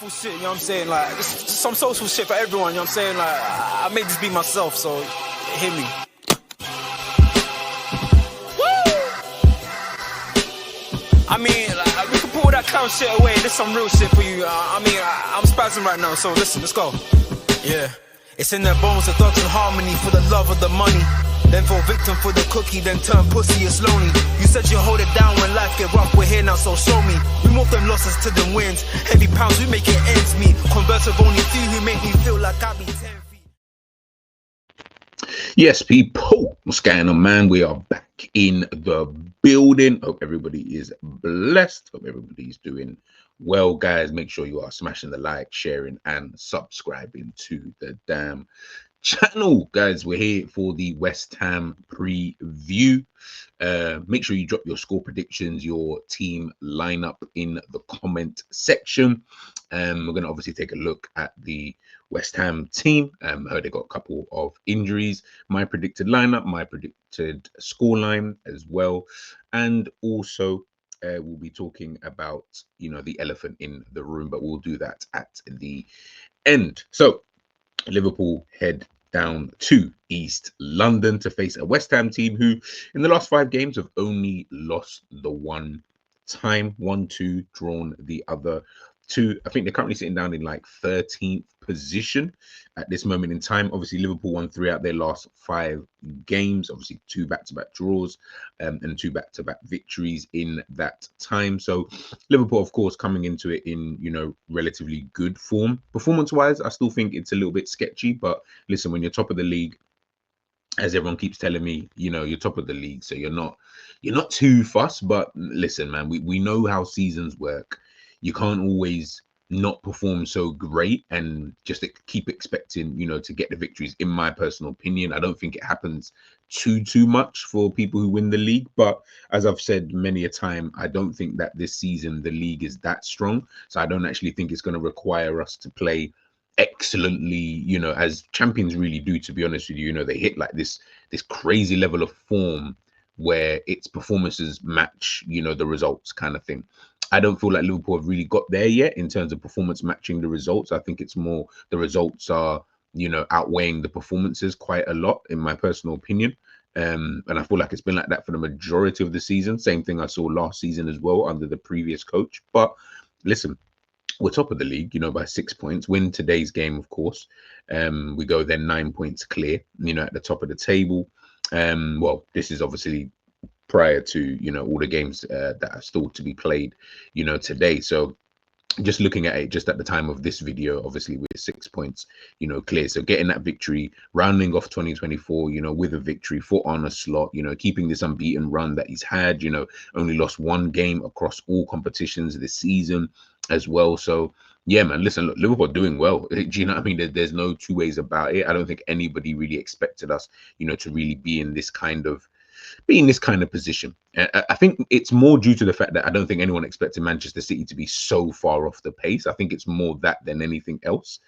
playful shit, you know what I'm saying? Like, just some social shit for everyone, you know what I'm saying? Like, I made this be myself, so hit me. Woo! I mean, like, we can put all that clown shit away. This some real shit for you. I'm spazzing right now, so listen, let's go. Yeah. It's in their bones, the thugs and harmony for the love of the money. Then fall victim for the cookie, then turn pussy, it's lonely. You said you hold it down when life get rough, we're here now, so show me. We move them losses to them wins. Heavy pounds, we make it ends meet. Converse of only few who make me feel like I be 10 feet. Yes, people, what's going on, man? We are back in the building. Hope everybody is blessed. Hope everybody's doing well, guys. Make sure you are smashing the like, sharing, and subscribing to the damn channel, guys. We're here for the West Ham preview. Make sure you drop your score predictions, your team lineup in the comment section. We're going to obviously take a look at the West Ham team. Heard they got a couple of injuries. My predicted lineup, my predicted scoreline as well, and also we'll be talking about, you know, the elephant in the room, but we'll do that at the end. So Liverpool head down to East London to face a West Ham team who in the last 5 games have only lost the one time, 1-2, drawn the other 2. I think they're currently sitting down in like 13th position at this moment in time. Obviously, Liverpool won 3 out their last 5 games, obviously 2 back-to-back draws and 2 back-to-back victories in that time. So Liverpool, of course, coming into it in, you know, relatively good form. Performance-wise, I still think it's a little bit sketchy, but listen, when you're top of the league, as everyone keeps telling me, you know, you're top of the league, so you're not too fussed. But listen, man, we know how seasons work. You can't always not perform so great and just keep expecting, you know, to get the victories. In my personal opinion, I don't think it happens too much for people who win the league. But as I've said many a time, I don't think that this season the league is that strong. So I don't actually think it's going to require us to play excellently, you know, as champions really do, to be honest with you. You know, they hit like this crazy level of form where its performances match, you know, the results kind of thing. I don't feel like Liverpool have really got there yet in terms of performance matching the results. I think it's more the results are, you know, outweighing the performances quite a lot, in my personal opinion. And I feel like it's been like that for the majority of the season. Same thing I saw last season as well under the previous coach. But listen, we're top of the league, you know, by 6 points. Win today's game, of course. We go then 9 points clear, you know, at the top of the table. Well, this is obviously prior to, you know, all the games that are still to be played, you know, today. So just looking at it just at the time of this video, obviously we're 6 points, you know, clear. So getting that victory, rounding off 2024, you know, with a victory for Arne Slot, you know, keeping this unbeaten run that he's had, you know, only lost 1 game across all competitions this season as well. So yeah, man, listen, look, Liverpool doing well. Do you know what I mean? There's no 2 ways about it. I don't think anybody really expected us, you know, to really be in this kind of position. I think it's more due to the fact that I don't think anyone expected Manchester City to be so far off the pace. I think it's more that than anything else.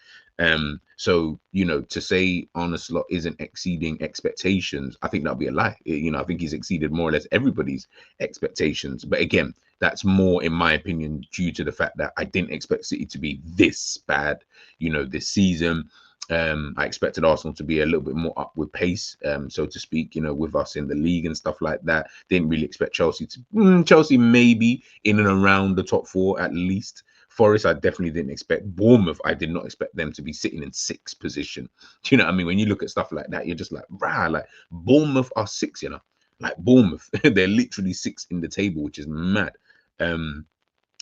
So, you know, to say Arne Slot isn't exceeding expectations, I think that'll be a lie. You know, I think he's exceeded more or less everybody's expectations. But again, that's more, in my opinion, due to the fact that I didn't expect City to be this bad, you know, this season. I expected Arsenal to be a little bit more up with pace, so to speak, you know, with us in the league and stuff like that. Didn't really expect Chelsea to, Chelsea maybe in and around the top 4 at least. Forest, I definitely didn't expect. Bournemouth, I did not expect them to be sitting in 6th position. Do you know what I mean? When you look at stuff like that, you're just like, rah, like Bournemouth are 6, you know, like Bournemouth, they're literally 6 in the table, which is mad.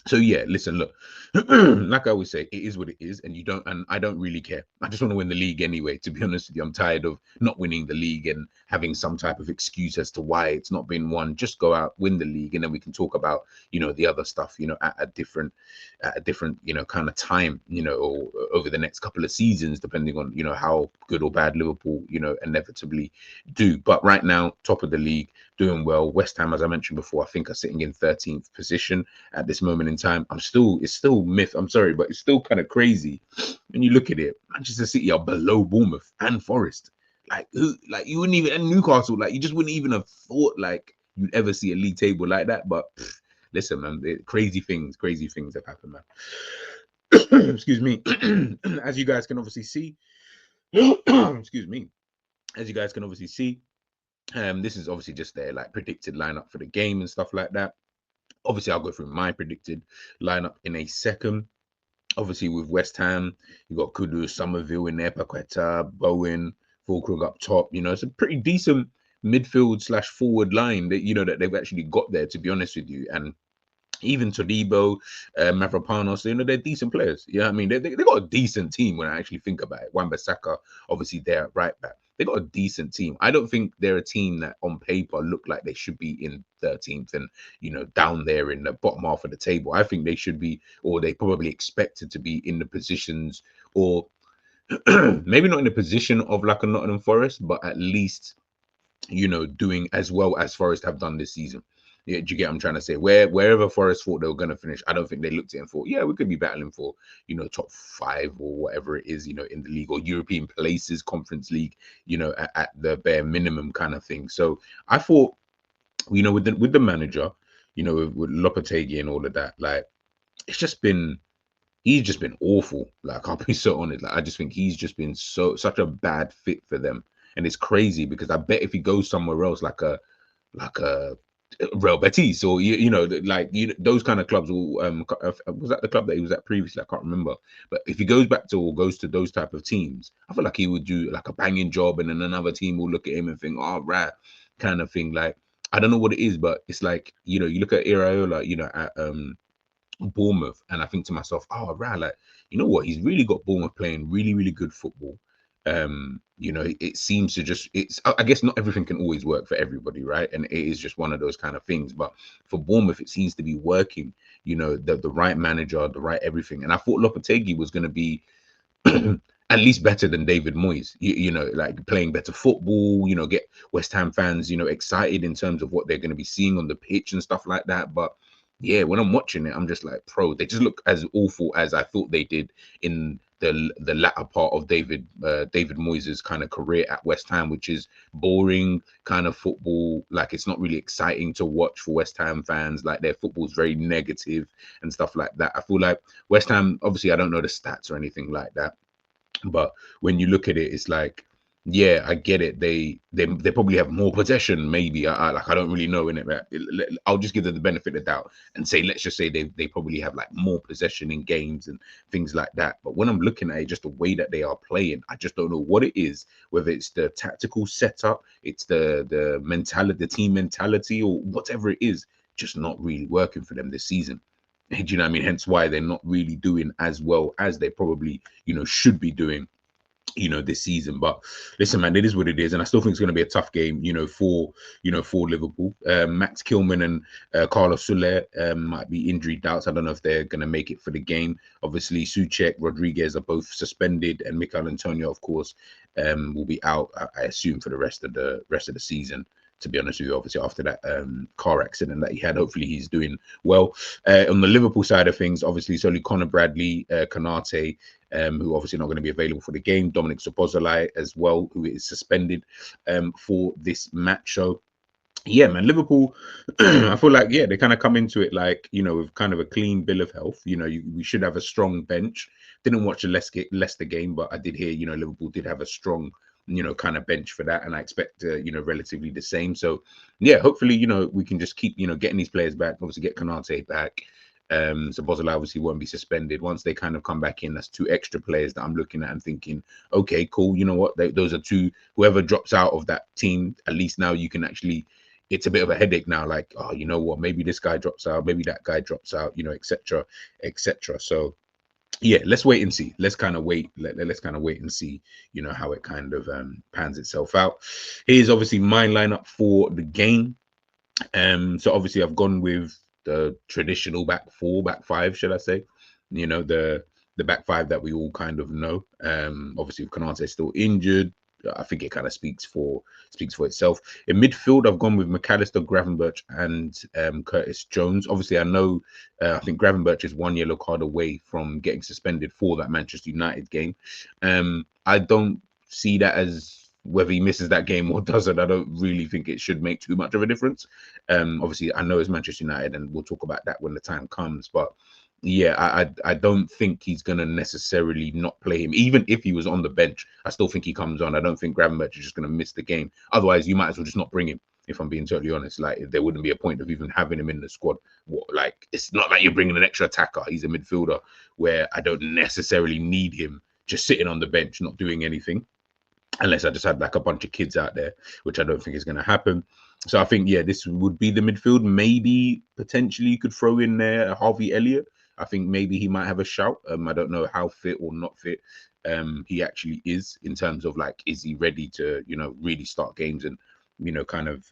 So yeah, listen, look, like I always say, it is what it is, and I don't really care. I just want to win the league anyway, to be honest with you. I'm tired of not winning the league and having some type of excuse as to why it's not been won. Just go out, win the league, and then we can talk about, you know, the other stuff, you know, at a different, you know, kind of time, you know, or over the next couple of seasons, depending on, you know, how good or bad Liverpool, you know, inevitably do. But right now, top of the league, doing well. West Ham, as I mentioned before, I think are sitting in 13th position at this moment in time. It's still myth. I'm sorry, but it's still kind of crazy when you look at it. Manchester City are below Bournemouth and Forest. Like you wouldn't even, and Newcastle, like you just wouldn't even have thought like you'd ever see a league table like that. But listen, man, crazy things have happened, man. excuse me, as you guys can obviously see, excuse me, as you guys can obviously see, this is obviously just their like predicted lineup for the game and stuff like that. Obviously, I'll go through my predicted lineup in a second. Obviously, with West Ham, you got Kudus, Somerville in there, Paqueta, Bowen, Fulkrug up top. You know, it's a pretty decent midfield slash forward line that that they've actually got there. To be honest with you, and even Todibo, Mavropanos, they're decent players. You know what I mean? They got a decent team when I actually think about it. Wan-Bissaka, obviously, they're right back. They got a decent team. I don't think they're a team that on paper look like they should be in 13th and, down there in the bottom half of the table. I think they should be, or they probably expected to be in the positions, or maybe not in the position of like a Nottingham Forest, but at least doing as well as Forest have done this season. Yeah, do you get what I'm trying to say? Wherever Forest thought they were going to finish, I don't think they looked at it and thought, yeah, we could be battling for, top 5 or whatever it is, in the league or European places, Conference League, at the bare minimum kind of thing. So I thought, with the manager, with Lopetegui and all of that, like he's just been awful. Like I'll be so honest, like I just think he's just been such a bad fit for them. And it's crazy because I bet if he goes somewhere else, like a Real Betis or those kind of clubs, will was that the club that he was at previously? I can't remember. But if he goes back to or goes to those type of teams, I feel like he would do like a banging job, and then another team will look at him and think, oh, right, kind of thing. Like I don't know what it is, but it's like you look at Iraola, at Bournemouth, and I think to myself, oh, right, like you know what, he's really got Bournemouth playing really, really good football. It seems to just, I guess not everything can always work for everybody, right? And it is just one of those kind of things. But for Bournemouth, it seems to be working. The right manager, the right everything. And I thought Lopetegui was going to be at least better than David Moyes. Like playing better football. Get West Ham fans, excited in terms of what they're going to be seeing on the pitch and stuff like that. But yeah, when I'm watching it, I'm just like, they just look as awful as I thought they did in the latter part of David Moyes' kind of career at West Ham, which is boring kind of football. Like it's not really exciting to watch for West Ham fans. Like their football is very negative and stuff like that. I feel like West Ham, obviously, I don't know the stats or anything like that, but when you look at it, it's like, yeah, I get it. They probably have more possession, maybe. I don't really know in it. I'll just give them the benefit of the doubt and say, let's just say they probably have like more possession in games and things like that. But when I'm looking at it, just the way that they are playing, I just don't know what it is. Whether it's the tactical setup, it's the mentality, the team mentality, or whatever it is, just not really working for them this season. Do you know what I mean? Hence why they're not really doing as well as they probably should be doing this season. But listen, man, it is what it is, and I still think it's going to be a tough game for Liverpool. Max Kilman and Carlos Soler might be injury doubts. I don't know if they're going to make it for the game. Obviously Souček, Rodriguez are both suspended, and Mikel Antonio, of course, will be out, I assume, for the rest of the season. To be honest with you, obviously after that car accident that he had, hopefully he's doing well. On the Liverpool side of things, obviously it's only Conor Bradley, Konate, who obviously not going to be available for the game. Dominic Szoboszlai as well, who is suspended for this match. So yeah, man, Liverpool, I feel like, yeah, they kind of come into it like, with kind of a clean bill of health. We should have a strong bench. Didn't watch the Leicester game, but I did hear, Liverpool did have a strong, kind of bench for that. And I expect, relatively the same. So, yeah, hopefully, we can just keep, getting these players back. Obviously, get Konate back. So Bozala obviously won't be suspended. Once they kind of come back in, that's 2 extra players that I'm looking at and thinking, okay, cool. You know what? Those are 2. Whoever drops out of that team, at least now you can actually, it's a bit of a headache now. Like, oh, you know what? Maybe this guy drops out, maybe that guy drops out, etc., etc. So yeah, let's wait and see. Let's kind of wait. Let's kind of wait and see, how it kind of pans itself out. Here's obviously my lineup for the game. So obviously I've gone with the traditional back 5, should I say? The back 5 that we all kind of know. Obviously, if Konate still injured, I think it kind of speaks for itself. In midfield, I've gone with McAllister, Gravenberch, and Curtis Jones. Obviously, I know I think Gravenberch is 1 yellow card away from getting suspended for that Manchester United game. I don't see that as whether he misses that game or doesn't. I don't really think it should make too much of a difference. Obviously, I know it's Manchester United, and we'll talk about that when the time comes. But yeah, I don't think he's gonna necessarily not play him. Even if he was on the bench, I still think he comes on. I don't think Gravenberch is just gonna miss the game. Otherwise, you might as well just not bring him. If I'm being totally honest, like there wouldn't be a point of even having him in the squad. Like it's not like you're bringing an extra attacker. He's a midfielder where I don't necessarily need him just sitting on the bench, not doing anything, unless I just had like a bunch of kids out there, which I don't think is going to happen. So I think, yeah, this would be the midfield. Maybe potentially you could throw in there Harvey Elliott. I think maybe he might have a shout. I don't know how fit or not fit he actually is in terms of like, is he ready to, really start games and, kind of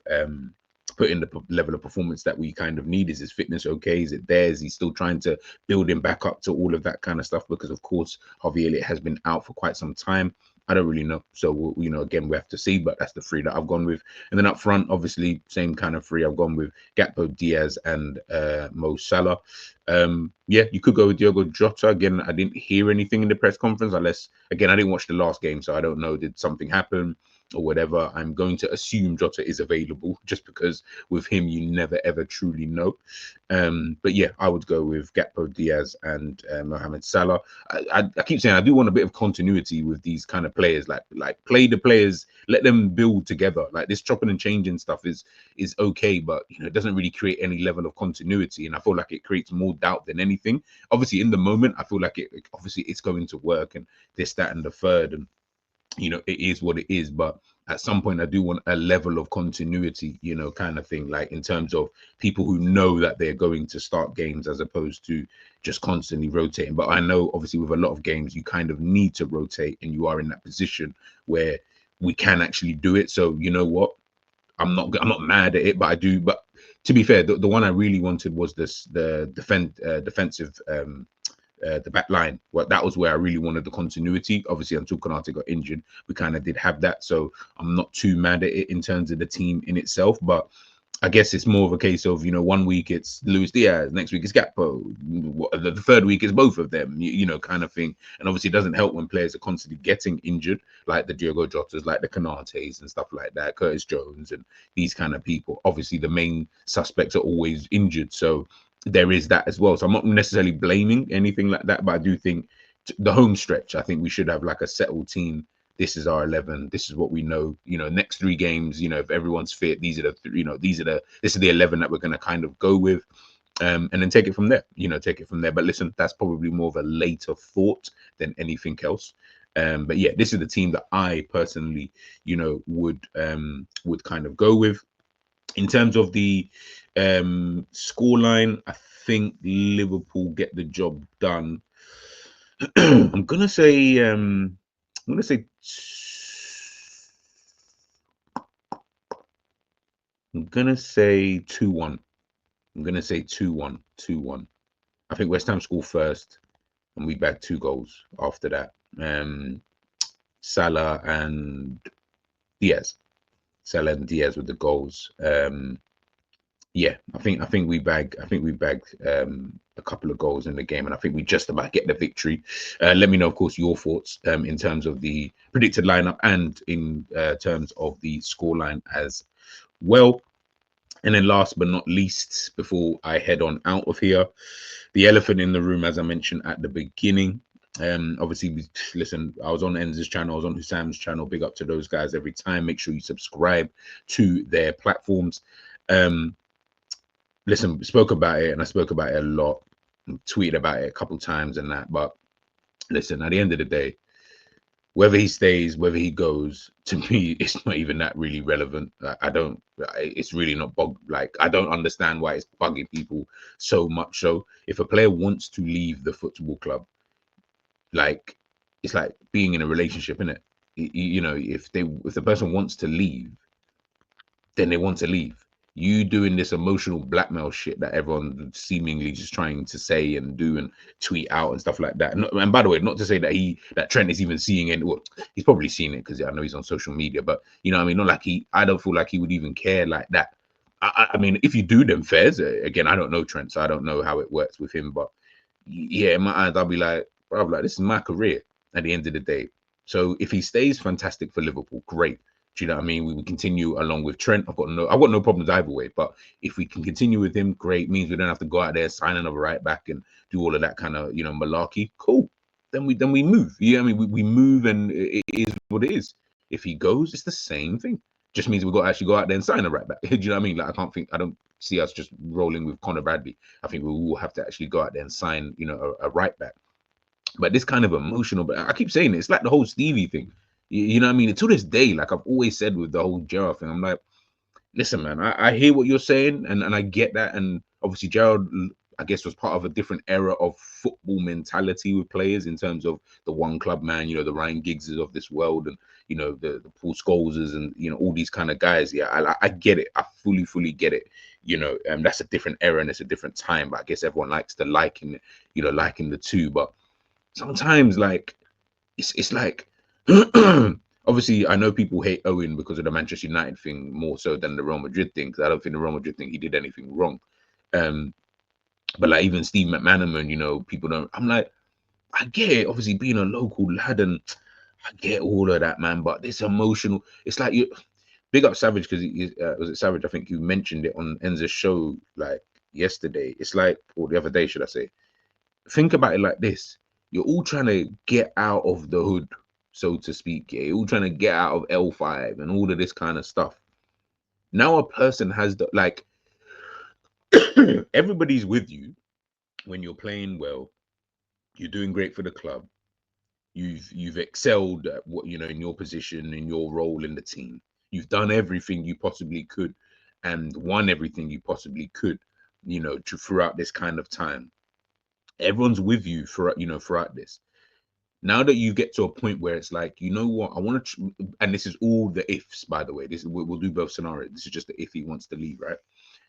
put in the level of performance that we kind of need? Is his fitness okay? Is it there? Is he still trying to build him back up to all of that kind of stuff? Because of course, Harvey Elliott has been out for quite some time. I don't really know. So, again, we have to see, but that's the three that I've gone with. And then up front, obviously, same kind of three. I've gone with Gakpo, Diaz, and Mo Salah. Yeah, you could go with Diogo Jota. Again, I didn't hear anything in the press conference unless, again, I didn't watch the last game, so I don't know. Did something happen or whatever? I'm going to assume Jota is available just because with him, you never, ever truly know. But yeah, I would go with Gakpo, Diaz, and Mohamed Salah. I keep saying I do want a bit of continuity with these kind of players. Like play the players, let them build together. Like this chopping and changing stuff is okay, but it doesn't really create any level of continuity. And I feel like it creates more doubt than anything. Obviously, in the moment, I feel like obviously it's going to work and this, that, and the third, and it is what it is. But at some point, I do want a level of continuity, kind of thing, like in terms of people who know that they're going to start games as opposed to just constantly rotating. But I know, obviously, with a lot of games, you kind of need to rotate, and you are in that position where we can actually do it. So you know what? I'm not mad at it, but I do. But to be fair, the one I really wanted was the defensive. The back line. Well, that was where I really wanted the continuity. Obviously, until Konate got injured, we kind of did have that. So I'm not too mad at it in terms of the team in itself. But I guess it's more of a case of, 1 week it's Luis Diaz, next week it's Gakpo, the third week is both of them, kind of thing. And obviously it doesn't help when players are constantly getting injured, like the Diogo Jotas, like the Konates and stuff like that, Curtis Jones and these kind of people. Obviously the main suspects are always injured. So there is that as well. So I'm not necessarily blaming anything like that, but I do think the home stretch, I think we should have like a settled team. This is our 11. This is what we know. Next 3 games, if everyone's fit, these are the this is the 11 that we're going to kind of go with, and then take it from there. Take it from there. But listen, that's probably more of a later thought than anything else. But yeah, this is the team that I personally, would kind of go with. In terms of the scoreline, I think Liverpool get the job done. I'm gonna say 2-1. I'm gonna say 2-1, 2-1. I think West Ham score first, and we bag 2 goals after that. Salah and Diaz. Salah and Diaz with the goals. Yeah, I think we bagged a couple of goals in the game, and I think we just about get the victory. Let me know, of course, your thoughts in terms of the predicted lineup and in terms of the scoreline as well. And then last but not least, before I head on out of here, the elephant in the room, as I mentioned at the beginning. Obviously, listen, I was on Enz's channel, I was on Husam's channel. Big up to those guys every time. Make sure you subscribe to their platforms. Listen, we spoke about it, and I spoke about it a lot, tweeted about it a couple times and that. But listen, at the end of the day, whether he stays, whether he goes, to me, it's not even that really relevant. It's really not I don't understand why it's bugging people so much. So if a player wants to leave the football club, it's like being in a relationship, innit? If the person wants to leave, then they want to leave. You doing this emotional blackmail shit that everyone seemingly just trying to say and do and tweet out and stuff like that. And by the way, not to say that Trent is even seeing it. Well, he's probably seen it because I know he's on social media, but I mean, not like I don't feel like he would even care like that. I mean, if you do them fairs, again, I don't know Trent, so I don't know how it works with him, but yeah, in my eyes, I'll be like, this is my career at the end of the day. So if he stays, fantastic for Liverpool, great. Do you know what I mean? We continue along with Trent. I've got no problems either way. But if we can continue with him, great. Means we don't have to go out there, sign another right back, and do all of that kind of malarkey. Cool. Then we move. Yeah, I mean we move, and it is what it is. If he goes, it's the same thing. Just means we've got to actually go out there and sign a right back. Do you know what I mean? Like I don't see us just rolling with Connor Bradley. I think we will have to actually go out there and sign, a right back. But this kind of emotional, but I keep saying it, it's like the whole Stevie thing. You know what I mean? And to this day, like I've always said with the whole Gerrard thing, I'm like, listen, man, I hear what you're saying, and I get that. And obviously, Gerrard, I guess, was part of a different era of football mentality with players in terms of the one club man, the Ryan Giggses of this world, and the Paul Scholes's, and all these kind of guys. Yeah, I get it. I fully get it. That's a different era and it's a different time. But I guess everyone likes to liken the two. But sometimes, like, it's like. Obviously, I know people hate Owen because of the Manchester United thing more so than the Real Madrid thing, because I don't think the Real Madrid thing he did anything wrong. But like even Steve McManaman, people don't. I'm like, I get it. Obviously, being a local lad, and I get all of that, man. But this emotional, it's like you big up Savage because was it Savage? I think you mentioned it on Enza's show like yesterday. It's like, or the other day, should I say? Think about it like this: you're all trying to get out of the hood, so to speak. Yeah, you're all trying to get out of L5 and all of this kind of stuff. Now a person has the like everybody's with you when you're playing well, you're doing great for the club, you've excelled at what in your position, in your role in the team. You've done everything you possibly could and won everything you possibly could, throughout this kind of time. Everyone's with you for throughout this. Now that you get to a point where it's like, you know what, I want to, and this is all the ifs, by the way. This is we'll do both scenarios. This is just the if he wants to leave, right?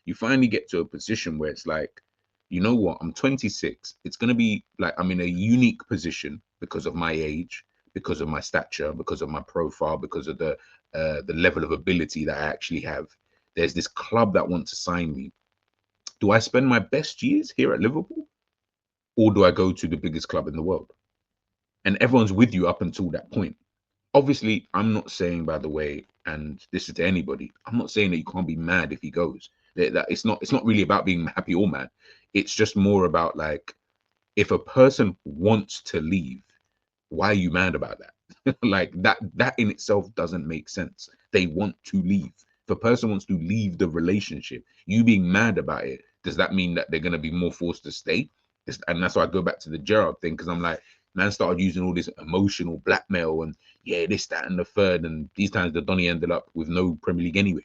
You finally get to a position where it's like, you know what, I'm 26. It's gonna be like I'm in a unique position because of my age, because of my stature, because of my profile, because of the level of ability that I actually have. There's this club that wants to sign me. Do I spend my best years here at Liverpool, or do I go to the biggest club in the world? And everyone's with you up until that point. Obviously, I'm not saying, by the way, and this is to anybody, I'm not saying that you can't be mad if he goes. That it's not really about being happy or mad. It's just more about like, if a person wants to leave, why are you mad about that? Like that in itself doesn't make sense. They want to leave. If a person wants to leave the relationship, you being mad about it, does that mean that they're going to be more forced to stay? And that's why I go back to the Gerrard thing, because I'm like, man started using all this emotional blackmail and this, that, and the third. And these times the Donny ended up with no Premier League anyway.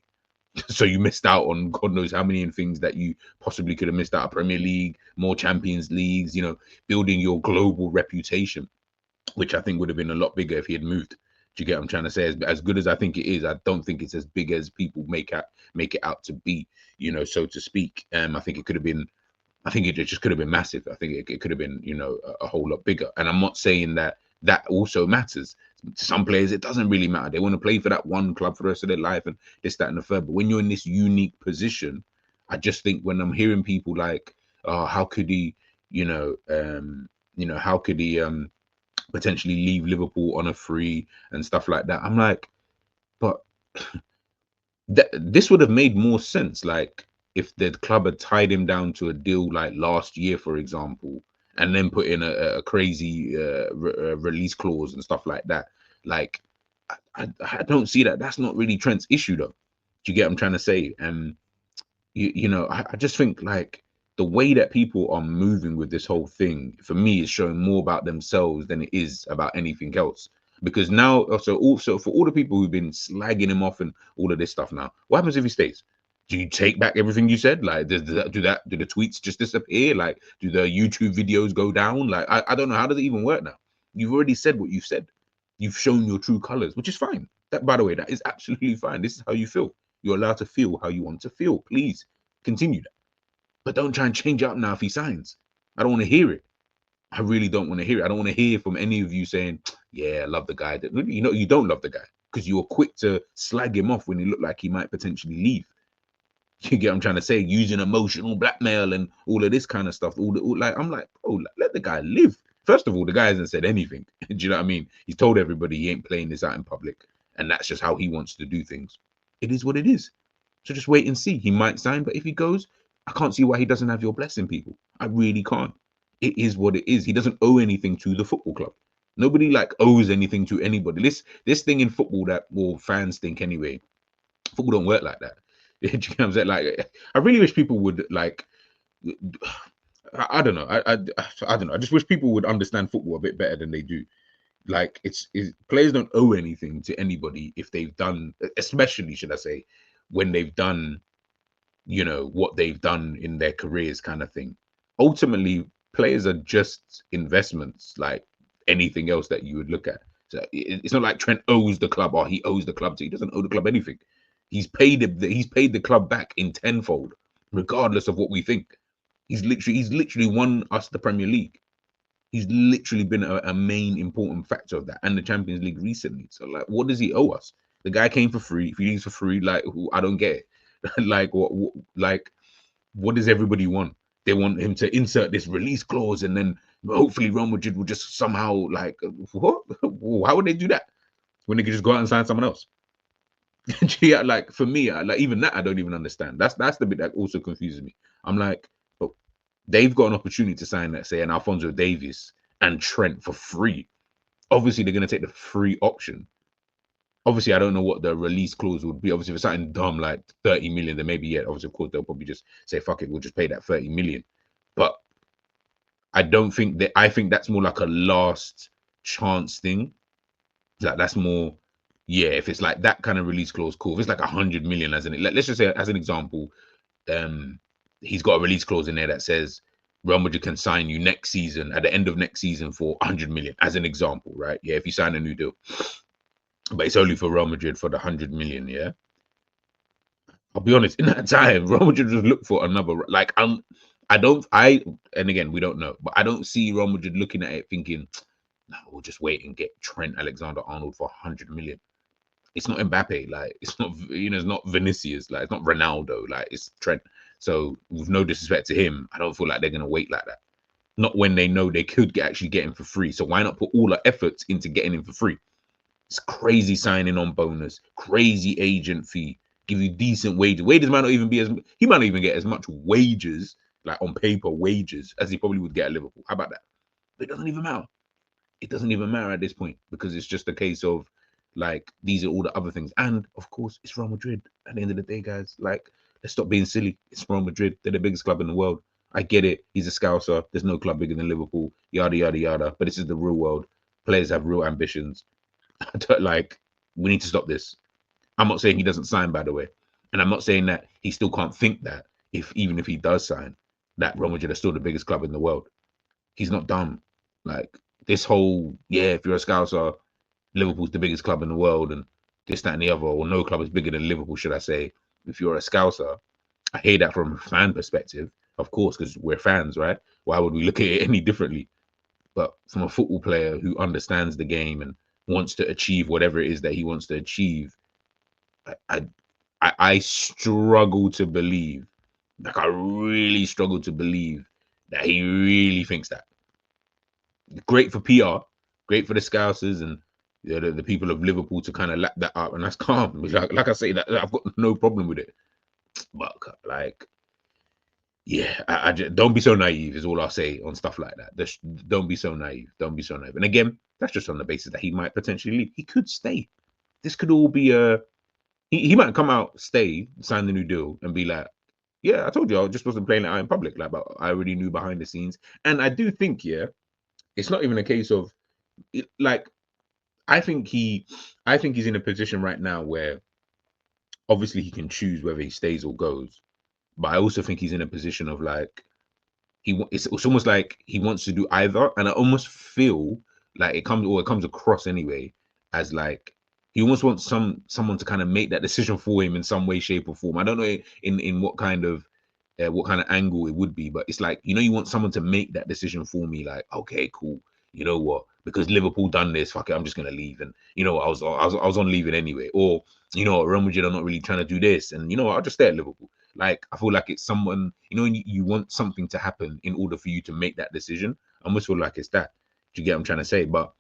So you missed out on God knows how many things that you possibly could have missed out. Premier League, more Champions Leagues, building your global reputation, which I think would have been a lot bigger if he had moved. Do you get what I'm trying to say? As good as I think it is, I don't think it's as big as people make it out to be, so to speak. I think it could have been, I think it just could have been massive. I think it could have been, a whole lot bigger. And I'm not saying that also matters. To some players, it doesn't really matter. They want to play for that one club for the rest of their life and this, that, and the third. But when you're in this unique position, I just think when I'm hearing people like, oh, how could he, how could he potentially leave Liverpool on a free and stuff like that? I'm like, but this would have made more sense. Like, if the club had tied him down to a deal like last year, for example, and then put in a crazy release clause and stuff like that. Like, I don't see that. That's not really Trent's issue, though. Do you get what I'm trying to say? And I just think like the way that people are moving with this whole thing, for me, is showing more about themselves than it is about anything else. Because now, also for all the people who've been slagging him off and all of this stuff, now, what happens if he stays? Do you take back everything you said? Like, do the tweets just disappear? Like, do the YouTube videos go down? Like, I don't know. How does it even work now? You've already said what you've said. You've shown your true colors, which is fine. That, by the way, that is absolutely fine. This is how you feel. You're allowed to feel how you want to feel. Please continue that. But don't try and change up now if he signs. I don't want to hear it. I really don't want to hear it. I don't want to hear from any of you saying, yeah, I love the guy. You don't love the guy because you were quick to slag him off when he looked like he might potentially leave. You get what I'm trying to say? Using emotional blackmail and all of this kind of stuff. I'm like, bro, let the guy live. First of all, the guy hasn't said anything. Do you know what I mean? He's told everybody he ain't playing this out in public. and that's just how he wants to do things. It is what it is. So just wait and see. He might sign, but if he goes, I can't see why he doesn't have your blessing, people. I really can't. It is what it is. He doesn't owe anything to the football club. Nobody like owes anything to anybody. This thing in football that, well, fans think anyway, football don't work like that. You know what I'm saying? Like, I really wish people would like. I don't know. I don't know. I just wish people would understand football a bit better than they do. Like, it's players don't owe anything to anybody if they've done, especially should I say, when they've done, you know, what they've done in their careers, kind of thing. Ultimately, players are just investments, like anything else that you would look at. So it's not like Trent owes the club, or he owes the club. He doesn't owe the club anything. He's paid the club back in tenfold, regardless of what we think. He's literally won us the Premier League. He's literally been a main important factor of that, and the Champions League recently. So, like, what does he owe us? The guy came for free. If he leaves for free, like, I don't get it. Like, what does everybody want? They want him to insert this release clause, and then hopefully Real Madrid will just somehow, like, what? How would they do that when they could just go out and sign someone else? Yeah, like, for me, like, even that I don't even understand. That's the bit that also confuses me. I'm like, but they've got an opportunity to sign, let's say, an Alphonso Davies and Trent for free. Obviously, they're going to take the free option. Obviously, I don't know what the release clause would be. Obviously, if it's something dumb like 30 million, then maybe, yeah, obviously, of course, they'll probably just say, fuck it, we'll just pay that 30 million. But I don't think that, I think that's more like a last chance thing. Like, that's more, yeah, if it's like that kind of release clause, cool. If it's like 100 million, let's just say, as an example, he's got a release clause in there that says Real Madrid can sign you next season, at the end of next season, for 100 million, as an example, right? Yeah, if you sign a new deal. But it's only for Real Madrid for the 100 million, yeah? I'll be honest, in that time, Real Madrid just look for another, like, and again, we don't know, but I don't see Real Madrid looking at it thinking, no, we'll just wait and get Trent Alexander-Arnold for 100 million. It's not Mbappe, like, it's not, you know, it's not Vinicius, like, it's not Ronaldo, like, it's Trent. So, with no disrespect to him, I don't feel like they're going to wait like that. Not when they know they could actually get him for free. So, why not put all the efforts into getting him for free? It's crazy signing on bonus, crazy agent fee, give you decent wages. Wages might not even be he might not even get as much wages, like on paper wages, as he probably would get at Liverpool. How about that? But it doesn't even matter. It doesn't even matter at this point, because it's just a case of, like, these are all the other things. And of course, it's Real Madrid. At the end of the day, guys, like, let's stop being silly. It's Real Madrid. They're the biggest club in the world. I get it. He's a scouser. There's no club bigger than Liverpool. Yada, yada, yada. But this is the real world. Players have real ambitions. Like, we need to stop this. I'm not saying he doesn't sign, by the way. And I'm not saying that he still can't think that, even if he does sign, that Real Madrid are still the biggest club in the world. He's not dumb. Like, this whole, yeah, if you're a scouser, Liverpool's the biggest club in the world, and this, that, and the other, or no club is bigger than Liverpool, should I say. If you're a scouser, I hear that from a fan perspective, of course, because we're fans, right? Why would we look at it any differently? But from a football player who understands the game and wants to achieve whatever it is that he wants to achieve, I struggle to believe, like, I really struggle to believe that he really thinks that. Great for PR, great for the Scousers and, you know, the people of Liverpool to kind of lap that up, and that's calm. Like I say, that I've got no problem with it. But, like, yeah, I just don't be so naive is all I'll say on stuff like that. Just don't be so naive. Don't be so naive. And again, that's just on the basis that he might potentially leave. He could stay. This could all be he might come out, stay, sign the new deal, and be like, yeah, I told you I just wasn't playing it out in public. Like, but I already knew behind the scenes. And I do think, yeah, it's not even a case of, like, I think he's in a position right now where obviously he can choose whether he stays or goes. But I also think he's in a position of, like, it's almost like he wants to do either, and I almost feel like it comes across anyway as, like, he almost wants someone to kind of make that decision for him in some way, shape, or form. I don't know in what kind of angle it would be, but it's like, you know, you want someone to make that decision for me. Like, okay, cool. You know what? Because Liverpool done this, fuck it, I'm just gonna leave. And you know, I was on leaving anyway. Or, you know, Real Madrid are not really trying to do this, and you know what? I'll just stay at Liverpool. Like, I feel like it's someone, you know, you want something to happen in order for you to make that decision. I almost feel like it's that. Do you get what I'm trying to say? But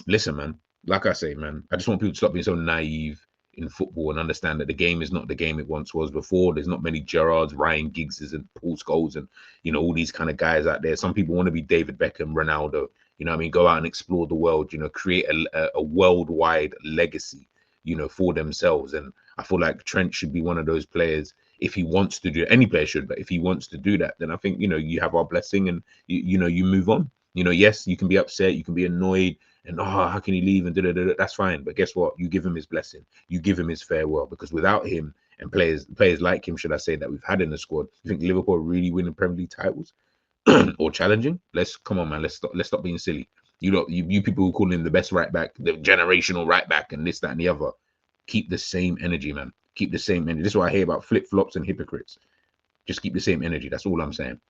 listen, man, like I say, man, I just want people to stop being so naive in football and understand that the game is not the game it once was before. There's not many Gerrards, Ryan Giggses, and Paul Scholes, and all these kind of guys out there. Some people want to be David Beckham, Ronaldo. What I mean? Go out and explore the world. Create a worldwide legacy. For themselves. And I feel like Trent should be one of those players. If he wants to do, any player should, but if he wants to do that, then I think you have our blessing, and you move on. Yes, you can be upset, you can be annoyed, and how can he leave, and that's fine. But guess what? You give him his blessing, you give him his farewell, because without him and players like him, should I say, that we've had in the squad, you think Liverpool really winning Premier League titles or challenging? Let's come on, man. Let's stop being silly. You people who call him the best right back, the generational right back, and this, that, and the other. Keep the same energy, man. Keep the same energy. This is what I hear about flip-flops and hypocrites. Just keep the same energy. That's all I'm saying.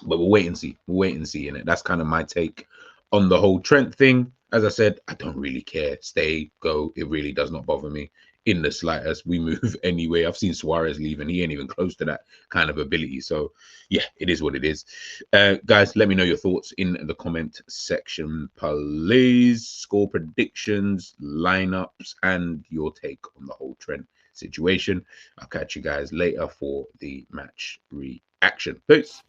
But we'll wait and see. We'll wait and see. And that's kind of my take on the whole Trent thing. As I said, I don't really care. Stay, go. It really does not bother me in the slightest. We move anyway. I've seen Suarez leave, and he ain't even close to that kind of ability. So, yeah, it is what it is. Guys, let me know your thoughts in the comment section, please. Score predictions, lineups, and your take on the whole Trent situation. I'll catch you guys later for the match reaction. Peace.